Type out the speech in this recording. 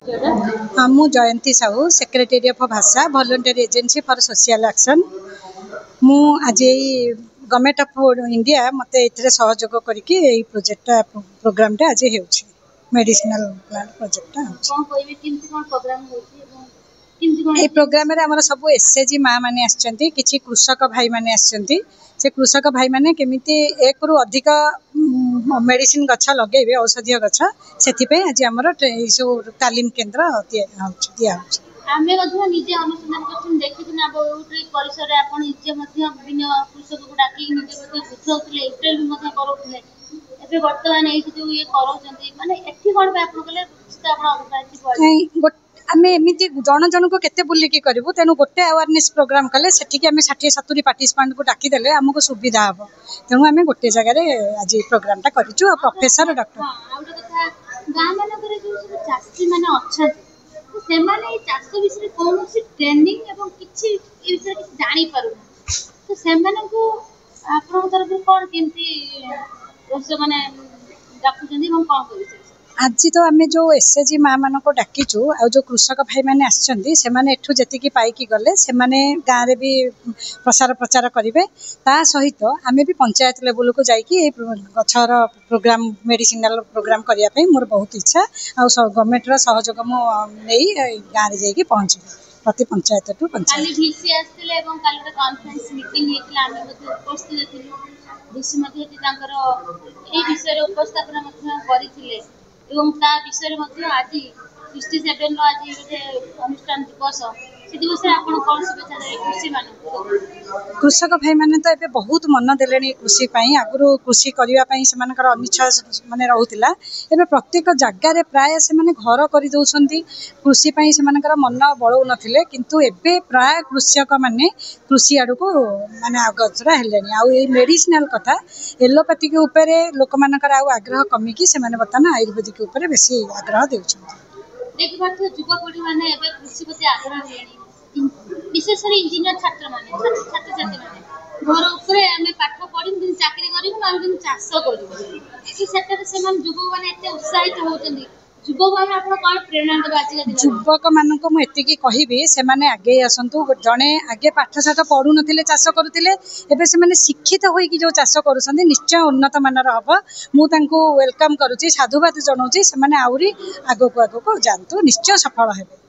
मु जयंती Sahu secretary of भाषा voluntary agency for social action. मु आज गवर्नमेंट ऑफ इंडिया मते एथिरे सहयोग करके ए प्रोजेक्ट प्रोग्राम टा आज हेउछि मेडिसिनल प्लांट प्रोजेक्ट कोन कोइबे किमति कोन प्रोग्राम होछि ए प्रोग्राम रे हमर सब एसएजी माँ माने आछंती किछि कृषक भाई माने आछंती से कृषक भाई माने केमिति एक रु अधिक मेडिसिन गछ लगेबे औषधीय गछ सेथि पे आज हमर तालीम केंद्र दिया होछि। आमे मध्य निजे अनुसंधान करछन देखिथिन अब ओट्री परिसर रे आपण निजे मध्य विभिन्न कृषक को डाकी निजे मध्य बुझौतले इंटरव्यू मध्य करोतले एबे वर्तमान एठी जो ये करोचंती माने एठी कोन पे आपण गले से आपण अभिप्राय आमे एमिति जन जन को केते बुल्ली करूँ तेणु गोटे अवेयरनेस प्रोग्राम कले सेठी आम 60-70 पार्टिसिपेंट को डाकी देले हमको सुविधा हम तेणु आम गोटे जगह आज प्रोग्राम टा करूँ प्रोफेसर डॉक्टर गाँ मानक जो चाषी मैंने अच्छा से माने चाष विषय कौन ट्रेनिंग एवं किछि ए विषय किछि जानि पारु तो से माने को आपन तरफ कोन केमती माने डाकुचंदी हम कोन करि आज तो आम जो एसएजी माँ मान को डाकीचु आ जो कृषक भाई मैंने आसछंती से माने एठू जतिकी पाइकी गले से माने गाँ रे भी प्रसार प्रचार करिवे ता सहित आमे भी पंचायत लेवल को जाइकी ए गछर प्रोग्राम मेडिसिनल प्रोग्राम करिया पे मोर बहुत इच्छा आ गवर्नमेंट रो सहयोग मो नेई गाँ रे जाइकी पहुंची प्रति पंचायत टू पंचायत काली डीसी आस्थिले एवं काली कॉन्फ्रेंस मीटिंग हेतला आमे मध्ये उपस्थित थिलु डीसी मध्ये तांकर ए विषय रे उपस्थापन मध्ये करिथिले एवं ता विषय मध्ये आज 67 रो आज गोटे अनुष्ठान दिवस से दिवस रे आपण कोन शुभेच्छा दे कृषि मान कृषक भाई माने तो एबे बहुत मन देलेनी कृषि पई आगुरु कृषि करिवा पई सेमानकर अनिच्छा माने रहउतिला एबे प्रत्येक जगह रे प्राय से माने घर करि दउछंती कृषि पई सेमानकर मन बळौ नथिले किंतु एबे प्राय कृषक माने कृषि आडु को माने आगचरा हेलेनी आ ए मेडिसिनल कथा एलोपैथी के ऊपर लोकमानकर आ आग्रह कमी की सेमाने बताना आयुर्वेदिक के ऊपर बेसी आग्रह देउछंती देखबा तो युवपीढ़ी माने एबे कृषि प्रति आग्रह हेलेनी विशेष इंजीनियर छात्र माने छात्र छात्री माने घर ऊपर हमें पाठ पढ़ी दिन चाकरी करी माने दिन चाष करी कि सेटर से मन युवक माने एते उत्साहित होचंदी युवक माने आपण कोन प्रेरणा देबा आज दिन युवक मान को मु एतिकी कहिबी से माने आगे आसंतु जणे आगे पाठ साठ पढु नथिले चाष करूथिले एबे से माने शिक्षित होई कि जो चाष करूसंदी निश्चय उन्नत मानर हबो मु तांको वेलकम करूची साधुवाद जनाउची से माने आउरी आगो को जानतु निश्चय सफल हेबे।